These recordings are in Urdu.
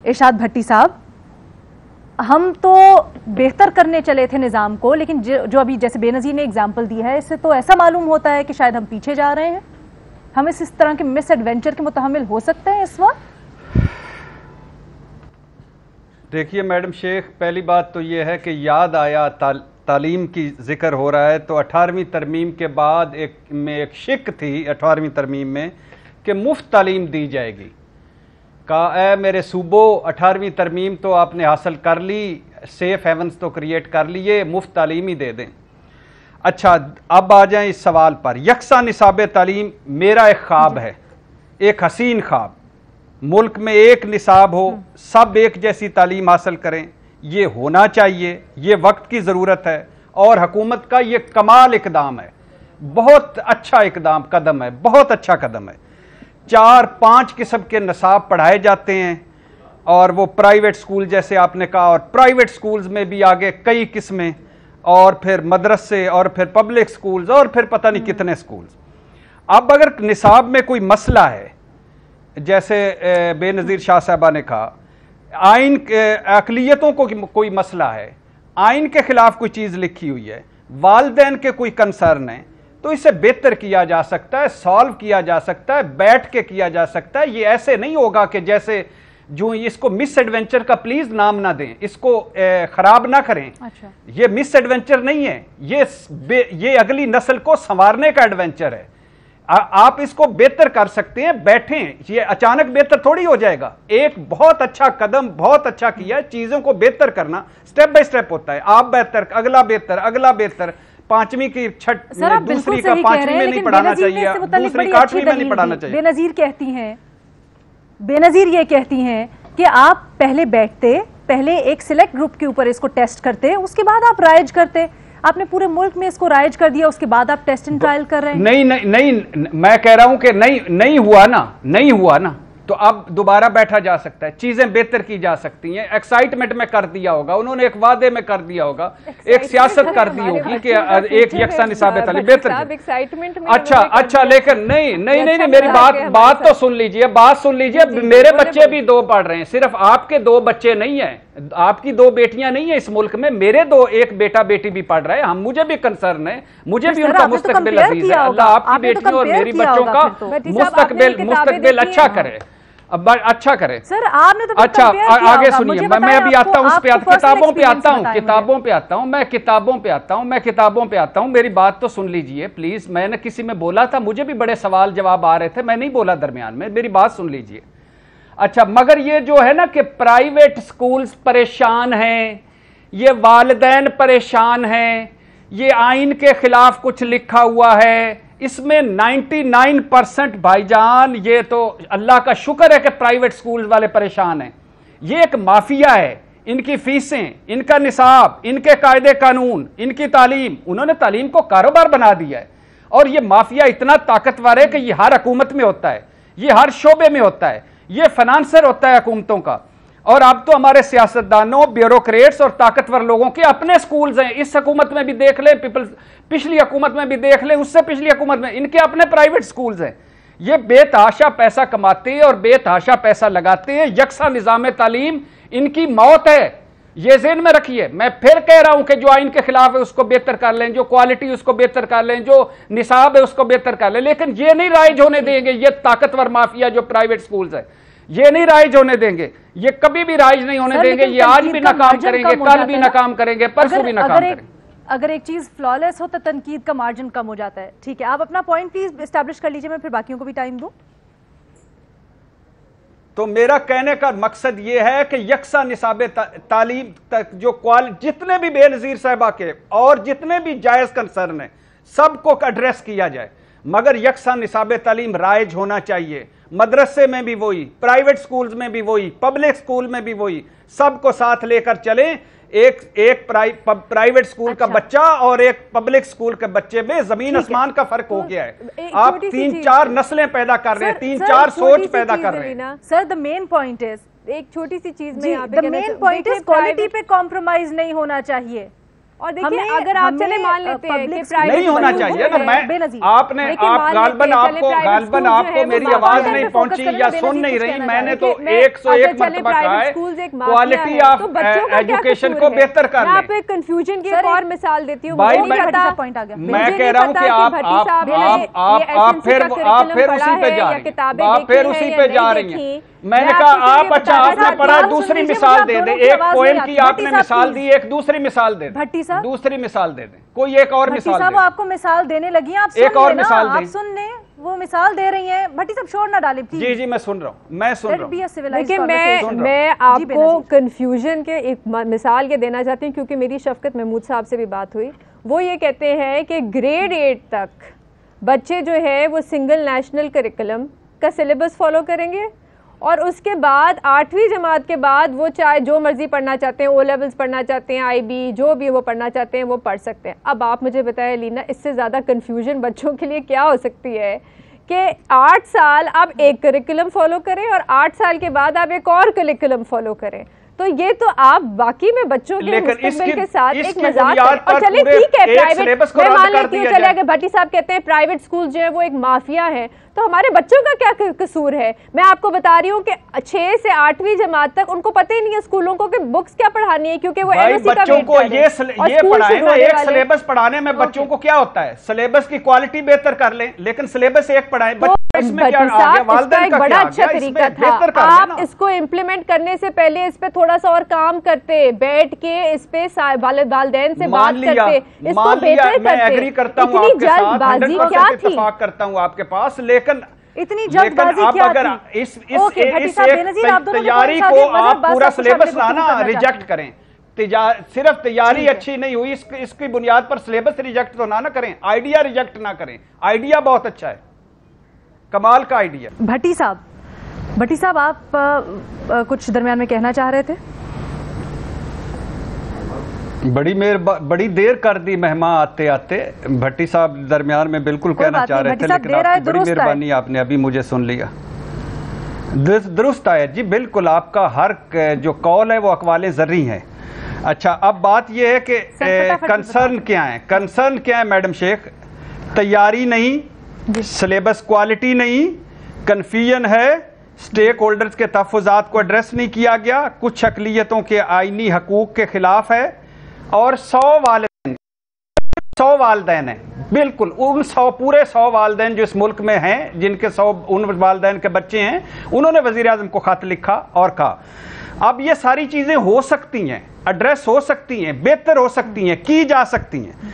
ارشاد بھٹی صاحب، ہم تو بہتر کرنے چلے تھے نظام کو، لیکن جو ابھی جیسے بے نظیر نے اگزامپل دی ہے، اس سے تو ایسا معلوم ہوتا ہے کہ شاید ہم پیچھے جا رہے ہیں. ہم اس طرح کے مس ایڈونچر کے متحمل ہو سکتے ہیں اس وقت؟ دیکھیے میڈم شیخ، پہلی بات تو یہ ہے کہ یاد آیا تعلیم کی ذکر ہو رہا ہے تو 18ویں ترمیم کے بعد ایک شک تھی 18ویں ترمیم میں کہ مفت تعلیم دی جائے گی. کہا اے میرے صوبوں، 18ویں ترمیم تو آپ نے حاصل کر لی، سیف ہیونز تو کریٹ کر لیے، مفت تعلیم ہی دے دیں. اچھا اب آ جائیں اس سوال پر. یکساں نصاب تعلیم میرا ایک خواب ہے، ایک حسین خواب. ملک میں ایک نصاب ہو، سب ایک جیسی تعلیم حاصل کریں، یہ ہونا چاہیے، یہ وقت کی ضرورت ہے اور حکومت کا یہ کمال اقدام ہے، بہت اچھا قدم ہے، بہت اچھا قدم ہے. 4-5 قسم کے نصاب پڑھائے جاتے ہیں اور وہ پرائیویٹ سکول جیسے آپ نے کہا، اور پرائیویٹ سکولز میں بھی آگے کئی قسمیں، اور پھر مدرسے، اور پھر پبلک سکولز، اور پھر پتہ نہیں کتنے سکولز. اب اگر نصاب میں کوئی مسئلہ ہے، جیسے بے نظیر شاہ صاحبہ نے کہا، آئین اقلیتوں کو کوئی مسئلہ ہے، آئین کے خلاف کوئی چیز لکھی ہوئی ہے، والدین کے کوئی کنسرن ہے، تو اسے بہتر کیا جا سکتا ہے، سالو کیا جا سکتا ہے، بیٹھ کے کیا جا سکتا ہے. یہ ایسے نہیں ہوگا کہ جیسے جو اس کو مس ایڈونچر کا پلیز نام نہ دیں، اس کو خراب نہ کریں. یہ مس ایڈونچر نہیں ہے، یہ اگلی نسل کو سنوارنے کا ایڈونچر ہے. آپ اس کو بہتر کر سکتے ہیں، بیٹھیں، یہ اچانک بہتر تھوڑی ہو جائے گا. ایک بہت اچھا قدم، بہت اچھا کیا ہے. چیزوں کو بہتر کرنا سٹیپ بائی سٹیپ ہوتا ہے. آپ بہتر، اگلا بہتر، اگلا بہتر. 5ویں کی دوسری کا 5ویں میں نہیں پڑھانا چاہیے، دوسری کا 8ویں میں نہیں پڑھانا چاہیے. بے نظیر یہ کہتی ہیں کہ آپ پہلے بیٹھتے، پہلے ایک سلیکٹ گروپ کے اوپر اس کو ٹیسٹ کرتے، اس کے بعد آپ رائج کرتے. آپ نے پورے ملک میں اس کو رائج کر دیا، اس کے بعد آپ ٹیسٹ اینڈ ٹرائل کر رہے ہیں. نہیں میں کہہ رہا ہوں کہ نہیں ہوا نا تو اب دوبارہ بیٹھا جا سکتا ہے، چیزیں بہتر کی جا سکتی ہیں. ایکسائٹمنٹ میں کر دیا ہوگا انہوں نے، ایک وعدے میں کر دیا ہوگا، ایک سیاست کر دی ہوگی کہ ایک یکساں نصاب تعلیم بہتر. اچھا لیکن نہیں میری بات تو سن لیجئے. میرے بچے بھی 2 پڑھ رہے ہیں، صرف آپ کے 2 بچے نہیں ہیں، آپ کی 2 بیٹیاں نہیں ہیں اس ملک میں، میرے 2 ایک بیٹا بیٹی بھی پڑھ رہے ہیں. مجھے بھی کنسرن ہے، مجھے بھی ان کا مستقبل عزیز ہے. اللہ آپ کی بیٹیوں اور میری بچوں کا مستقبل اچھا کرے، اچھا کرے. سر آپ نے تو اچھا آگے سنیے، میں ابھی آتا ہوں اس پہ، کتابوں پہ آتا ہوں. میری بات تو سن لیجئے پلیز. میں نے کسی میں بولا تھا، مجھے بھی بڑے سوال جواب آ رہے تھے، میں نہیں بولا درمیان میں، میری بات سن لیجئے. اچھا مگر یہ جو ہے نا کہ پرائیویٹ سکولز پریشان ہیں، یہ والدین پریشان ہیں، یہ آئین کے خلاف کچھ لکھا ہوا ہے، اس میں 99% بھائی جان، یہ تو اللہ کا شکر ہے کہ پرائیویٹ سکولز والے پریشان ہیں. یہ ایک مافیا ہے، ان کی فیسیں، ان کا نصاب، ان کے قاعدے قانون، ان کی تعلیم، انہوں نے تعلیم کو کاروبار بنا دیا ہے. اور یہ مافیا اتنا طاقتور ہے کہ یہ ہر حکومت میں ہوتا ہے، یہ ہر شعبے میں ہوتا ہے، یہ فنانسر ہوتا ہے حکومتوں کا. اور اب تو ہمارے سیاستدانوں، بیوروکریٹس اور طاقتور لوگوں کے اپنے سکولز ہیں. اس حکومت میں بھی دیکھ لیں، پچھلی حکومت میں بھی دیکھ لیں، اس سے پچھلی حکومت میں، ان کے اپنے پرائیویٹ سکولز ہیں. یہ بے تحاشا پیسہ کماتے ہیں اور بے تحاشا پیسہ لگاتے ہیں. یکساں نظام تعلیم ان کی موت ہے، یہ ذہن میں رکھیے. میں پھر کہہ رہا ہوں کہ جو آئین کے خلاف ہے اس کو بہتر کر لیں، جو کوالٹی اس کو بہتر کر لیں، جو نصاب ہے اس کو بہتر کر لیں، لیکن یہ نہیں رائج ہونے دیں گے. یہ طاقتور مافیا جو پرائیویٹ سکولز ہے، یہ نہیں رائج ہونے دیں گے، یہ کبھی بھی رائج نہیں ہونے دیں گے. یہ آج بھی ناکام کریں گے، کل بھی ناکام کریں گے، پرسوں بھی ناکام کریں گے. اگر ایک چیز فلالیس ہو تو تنقید کا مارجن کم ہو جاتا ہے. ٹھیک ہے، آپ اپنا پوائنٹ پلیز اسٹیبلش کر لیجئے، میں پھر باقیوں کو بھی ٹائم دوں. تو میرا کہنے کا مقصد یہ ہے کہ یکساں نصاب تعلیم تک جو جتنے بھی بے نظیر صاحبہ کے اور جتنے بھی جائز کنسرن ہیں، سب کو ایڈریس کیا جائے. مگر یکساں نصاب تعلیم رائج ہونا چاہیے. مدرسے میں بھی وہی، پرائیویٹ سکولز میں بھی وہی، پبلک سکول میں بھی وہی، سب کو ساتھ لے کر چلیں. ایک پرائیویٹ سکول کا بچہ اور ایک پبلک سکول کے بچے میں زمین آسمان کا فرق ہو گیا ہے. آپ 3-4 نسلیں پیدا کر رہے ہیں، 3-4 سوچ پیدا کر رہے ہیں. سر the main point is ایک چھوٹی سی چیز میں the main point is quality پہ compromise نہیں ہونا چاہیے. اور دیکھیے اگر آپ چلے مان لیتے ہیں کہ نہیں ہونا چاہیے نا، میں آپ نے غالباً آپ کو میری آواز نہیں پہنچی یا سن نہیں رہی، میں نے تو 101 مرتبہ کہا ہے کوالٹی آف ایجوکیشن کو بہتر کر لیں. میں آپ ایک کنفیوژن کی ایک اور مثال دیتی ہوں. میں کہہ رہا ہوں کہ آپ پھر اسی پہ جا رہی ہیں. میں نے کہا آپ نے پڑھا دوسری مثال دے دیں، ایک پوئم کی آپ نے مثال دی، ایک دوسری مثال دے دیں، دوسری مثال دے دیں، کوئی ایک اور مثال دے دیں. آپ کو مثال دینے لگی ہیں، آپ ایک اور مثال دیں، آپ سن لیں، وہ مثال دے رہی ہیں. بھٹی صاحب شور نہ ڈالیں پلیز. جی میں سن رہا ہوں. لیکن میں آپ کو کنفیوژن کے ایک مثال کے دینا چاہتی ہوں، کیونکہ میری شفقت محمود صاحب سے بھی بات ہوئی. وہ یہ کہتے ہیں کہ گریڈ 8 تک بچے جو ہے وہ سنگل نیشنل کریکولم کا سلیبس فالو کریں گے، اور اس کے بعد 8ویں جماعت کے بعد وہ چاہے جو مرضی پڑھنا چاہتے ہیں، او لیولز پڑھنا چاہتے ہیں، آئی بی جو بھی وہ پڑھنا چاہتے ہیں وہ پڑھ سکتے ہیں. اب آپ مجھے بتائیں لینا، اس سے زیادہ کنفیوژن بچوں کے لیے کیا ہو سکتی ہے کہ 8 سال آپ ایک کریکولم فالو کریں اور 8 سال کے بعد آپ ایک اور کریکولم فالو کریں. تو یہ تو آپ باقی میں بچوں کے مستقبل کے ساتھ ایک مذاق. اور چلے ٹھیک ہے پرائیویٹ، میں مان لیتی ہوں، چلے اگر بھٹی صاحب کہتے ہیں پرائیویٹ سکول جو ہے وہ ایک مافیا ہے، تو ہمارے بچوں کا کیا قصور ہے؟ میں آپ کو بتا رہی ہوں کہ 6 سے 8ویں جماعت تک ان کو پتہ ہی نہیں ہے اسکولوں کو کہ بکس کیا پڑھانی ہے، کیونکہ وہ بچوں کو یہ پڑھائیں نا. ایک سلیبس پڑھانے میں بچوں کو کیا ہوتا ہے؟ سلیبس کی کوالٹی بہتر کر لیں، لیکن سلیبس ایک پڑھائیں. اس کا ایک بڑا اچھا طریقہ تھا، آپ اس کو امپلیمنٹ کرنے سے پہلے اس پہ تھوڑا سا اور کام کرتے، بیٹھ کے اس پہ والدین سے بات کرتے، اس کو بہتر کرتے. اتنی جلد بازی کیا تھی؟ اتفاق کرتا ہوں آپ کے پاس، لیکن اتنی جلد بازی کیا تھی؟ اگر اس تیاری کو آپ پورا سلیبس لانا ریجیکٹ کریں، صرف تیاری اچھی نہیں ہوئی اس کی بنیاد پر سلیبس ریجیکٹ تو نہ کریں، آئیڈیا ریجیکٹ نہ کریں. آئیڈیا بہت اچھا ہے، کمال کا آئیڈیا. بھٹی صاحب آپ کچھ درمیان میں کہنا چاہ رہے تھے؟ بڑی دیر کر دی مہمان آتے آتے. بھٹی صاحب درمیان میں بالکل کہنا چاہ رہے تھے، لیکن آپ کی بڑی مہربانی، آپ نے ابھی مجھے سن لیا. درست ہے جی، بالکل آپ کا ہر جو قول ہے وہ اقوال زرعی ہیں. اچھا اب بات یہ ہے کہ کنسرن کیا ہے میڈم شیخ؟ تیاری نہیں، سلیبس کوالٹی نہیں، کنفیوژن ہے، سٹیک ہولڈرز کے تحفظات کو ایڈریس نہیں کیا گیا، کچھ اقلیتوں کے آئینی حقوق کے خلاف ہے، اور 100 والدین ہیں. بالکل ان پورے 100 والدین جو اس ملک میں ہیں، جن کے 100 ان والدین کے بچے ہیں، انہوں نے وزیر اعظم کو خط لکھا اور کہا اب یہ ساری چیزیں ہو سکتی ہیں، ایڈریس ہو سکتی ہیں، بہتر ہو سکتی ہیں، کی جا سکتی ہیں،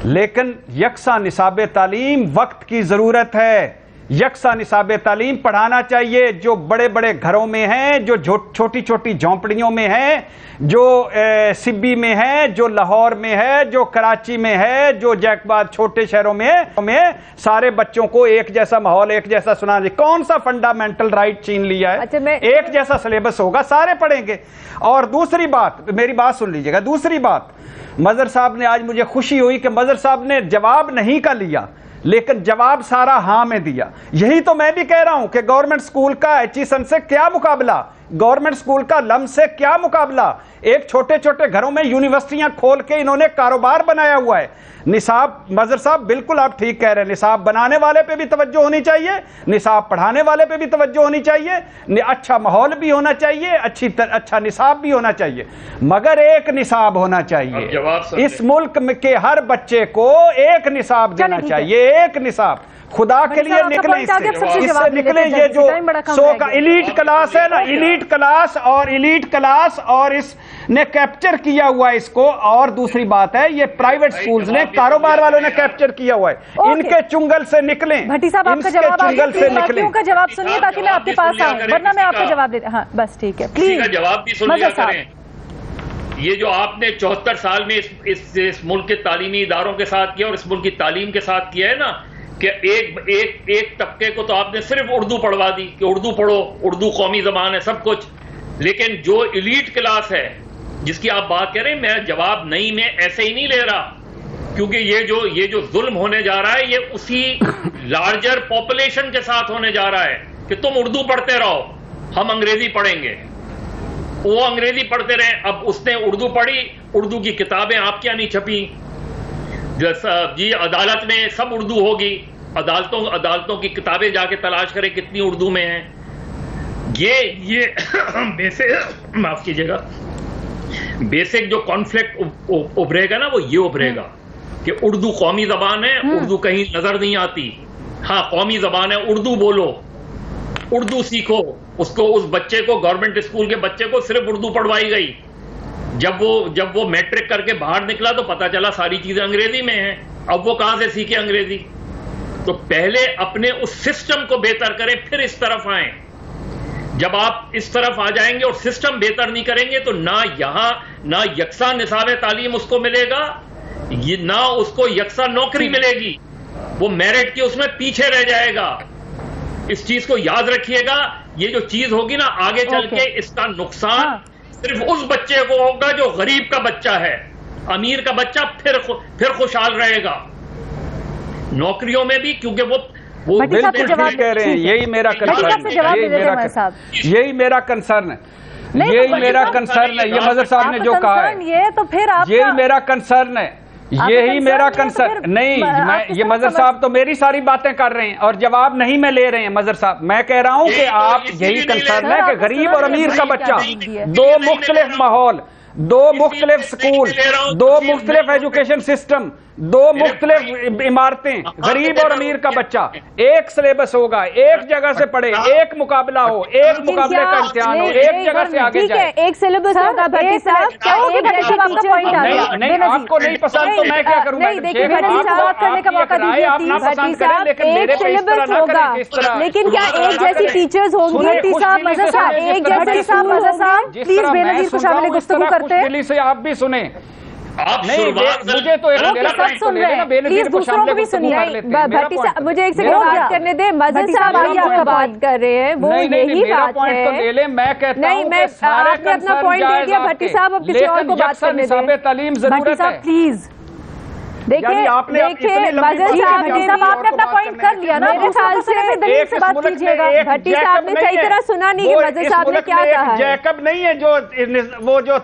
لیکن یکساں نصاب تعلیم وقت کی ضرورت ہے. یکساں نصاب تعلیم پڑھانا چاہیے، جو بڑے بڑے گھروں میں ہیں، جو چھوٹی چھوٹی جھونپڑیوں میں ہیں، جو سبی میں ہے، جو لاہور میں ہے، جو کراچی میں ہے، جو جیکباد چھوٹے شہروں میں سارے بچوں کو ایک جیسا ماحول، ایک جیسا سنانا. کون سا فنڈامنٹل رائٹ چھین لیا ہے؟ ایک جیسا سلیبس ہوگا، سارے پڑھیں گے. اور دوسری بات، میری بات سن لیجئے گا، دوسری بات، مظہر صاحب نے آج مجھے خوشی ہوئی کہ مظہر صاحب نے جواب نہیں کا لیا، لیکن جواب سارا ہاں میں دیا. یہی تو میں بھی کہہ رہا ہوں کہ گورنمنٹ سکول کا ایچیسن سے کیا مقابلہ، گورنمنٹ سکول کا لم سے کیا مقابلہ. ایک چھوٹے چھوٹے گھروں میں یونیورسٹیاں کھول کے انہوں نے کاروبار بنایا ہوا ہے. نصاب، مظہر صاحب بالکل آپ ٹھیک کہہ رہے ہیں، نصاب بنانے والے پہ بھی توجہ ہونی چاہیے، نصاب پڑھانے والے پہ بھی توجہ ہونی چاہیے، اچھا ماحول بھی ہونا چاہیے، اچھا نصاب بھی ہونا چاہیے، مگر ایک نصاب ہونا چاہیے. اس ملک کے ہر بچے کو ایک نصاب دینا چاہیے، ایک نصاب. خدا کے لیے نکلیں اس سے نکلیں. یہ جو سو کا ایلیٹ کلاس ہے نا، ایلیٹ کلاس اور اس نے کیپچر کیا ہوا ہے اس کو. اور دوسری بات ہے، یہ پرائیویٹ سکولز نے، کاروبار والوں نے کیپچر کیا ہوا ہے. ان کے چنگل سے نکلیں، بھٹی صاحب آپ کا جواب سنیے تاکہ میں آپ کے پاس آؤں، ورنہ میں آپ کا جواب دیتا. ہاں بس ٹھیک ہے، پلیز کا جواب بھی سن لیا کریں. یہ جو آپ نے 74 سال میں اس ملک کے تعلیمی اداروں کے ساتھ کیا اور اس ملک کی تعلیم کے ساتھ کیا ہے نا، کہ ایک طبقے کو تو آپ نے صرف اردو پڑھوا دی کہ اردو پڑھو، اردو قومی زبان ہے، سب کچھ. لیکن جو ایلیٹ کلاس ہے جس کی آپ بات کہہ رہے ہیں، میں جواب نہیں، میں ایسے ہی نہیں لے رہا، کیونکہ یہ جو ظلم ہونے جا رہا ہے یہ اسی لارجر پاپولیشن کے ساتھ ہونے جا رہا ہے کہ تم اردو پڑھتے رہو، ہم انگریزی پڑھیں گے. وہ انگریزی پڑھتے رہے. اب اس نے اردو پڑھی اردو کی کتابیں آپ کیا نہیں چھپی؟ جی عدالت میں سب اردو ہوگی، عدالتوں کی کتابیں جا کے تلاش کریں کتنی اردو میں ہیں. یہ بیسک معاف کیجیے گا، بیسک جو کانفلکٹ ابھرے گا نا وہ یہ ابھرے گا کہ اردو قومی زبان ہے، اردو کہیں نظر نہیں آتی. ہاں قومی زبان ہے، اردو بولو، اردو سیکھو. اس بچے کو، گورنمنٹ اسکول کے بچے کو صرف اردو پڑھوائی گئی. جب وہ میٹرک کر کے باہر نکلا تو پتا چلا ساری چیزیں انگریزی میں ہیں. اب وہ کہاں سے سیکھے انگریزی؟ تو پہلے اپنے اس سسٹم کو بہتر کریں پھر اس طرف آئیں. جب آپ اس طرف آ جائیں گے اور سسٹم بہتر نہیں کریں گے تو نہ یکساں نصاب تعلیم اس کو ملے گا، نہ اس کو یکساں نوکری ملے گی. وہ میرٹ کی اس میں پیچھے رہ جائے گا. اس چیز کو یاد رکھیے گا. یہ جو چیز ہوگی نا آگے چل کے اس کا نقصان صرف اس بچے کو ہوگا جو غریب کا بچہ ہے. امیر کا بچہ پھر خوشحال رہے گا نوکریوں میں بھی، کیونکہ وہ بالکل ٹھیک کہہ رہے ہیں. یہی میرا کنسرن ہے، یہی میرا کنسرن ہے. یہ مظہر صاحب نے جو کہا ہے یہی میرا کنسرن ہے. یہی میرا کنسرن نہیں. یہ مظہر صاحب تو میری ساری باتیں کر رہے ہیں اور جواب نہیں میں لے رہے ہیں. مظہر صاحب میں کہہ رہا ہوں کہ آپ یہی کنسرن ہے کہ غریب اور امیر کا بچہ، دو مختلف ماحول، دو مختلف سکول، دو مختلف ایجوکیشن سسٹم، دو مختلف عمارتیں، غریب اور امیر کا بچہ ایک سلیبس ہوگا، ایک جگہ سے پڑھے، ایک مقابلہ ہو، ایک مقابلے کا امتحان ہو، ایک جگہ سے آگے جائے. ایک سلیبس ہوگا. نہیں آپ کو نہیں پسند تو میں کیا کروں گا؟ لیکن کیا ایک جیسی ٹیچرز ہوں گی؟ گفتگو کرتے ہیں سے آپ بھی سنیں. مجھے تو مجھے ایک سیکنڈ بات کرنے دیں. مظہر صاحب آپ بات کر رہے ہیں وہ یہی بات ہے. نہیں میں آپ نے اپنا پوائنٹ دے دیا. بھٹی صاحب اب کسی اور کو بات کرنے دیں. تعلیم ضرورت ہے پلیز. دیکھیے مظہر صاحب نے اپنا پوائنٹ کر لیا نا. میرے خیال سے دلیل سے بات کیجیے گا. بھٹی صاحب نے صحیح طرح سنا نہیں کہ مظہر صاحب نے کیا کہا ہے. جیکب نہیں ہے وہ جو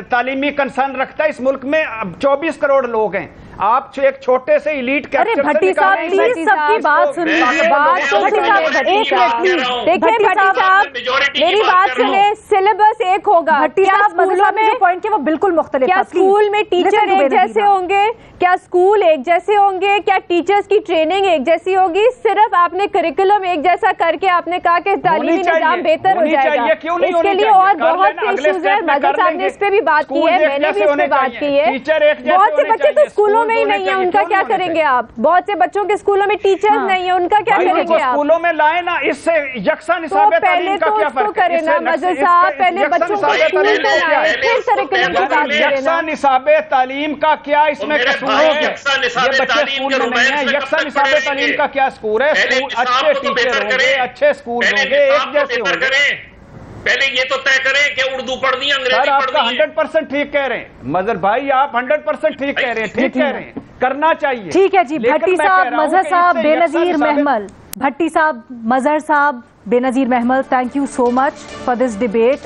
تعلیمی کنسرن رکھتا ہے. اس ملک میں 24 کروڑ لوگ ہیں. آپ ایک چھوٹے سے ایلیٹ کیپچر سے بھٹی صاحب پلیز سب کی بات سنیے. دیکھیں بھٹی صاحب میری بات سنیں. سلیبس ایک ہوگا. بھٹی صاحب جو پوائنٹ ہے وہ بالکل مختلف. کیا اسکول میں ٹیچر ایک جیسے ہوں گے؟ کیا اسکول ایک جیسے ہوں گے؟ کیا ٹیچرز کی ٹریننگ ایک جیسی ہوگی؟ صرف آپ نے کریکولم ایک جیسا کر کے آپ نے کہا کہ تعلیمی نظام بہتر ہو جائے گا. اس کے لیے اور بہت سے ایشوز ہیں. مظہر صاحب نے اس پہ بھی بات کی ہے, میں نے بھی اس پہ بات کی ہے. بہت سے بچے تو اسکولوں میں ہی نہیں ہیں, ان کا کیا کریں گے آپ؟ بہت سے بچوں کے اسکولوں میں ٹیچرز نہیں ہیں, ان کا کیا کریں گے آپ؟ اسکولوں میں لائیں نا, اس سے یکساں نصاب تعلیم کا کیا فرق ہے؟ کریں نا مظہر صاحب, پہلے بچوں کو اسکول میں لائیں, پھر کریکولم کی بات کریں. یکساں نصاب تعلیم کا کیا اس میں قصور ہو گیا؟ یہ بچے اسکول میں نہیں ہیں. یکساں نصاب تعلیم کا کیا اسکور ہے؟ اچھے ٹیچر ہوں گے, اچھے اسکول ہوں گے, ایک جیسے ہوں گے. پہلے یہ تو طے کریں کہ اردو پڑھنی ہے, انگریزی پڑھنی ہے. آپ 100% ٹھیک کہہ رہے ہیں مظہر بھائی, آپ 100% ٹھیک کہہ رہے ہیں, ٹھیک کہہ رہے ہیں, کرنا چاہیے. ٹھیک ہے جی. بھٹی صاحب, مظہر صاحب, بے نظیر محمل. بھٹی صاحب, مظہر صاحب, بے نظیر محمل, thank you so much for this debate.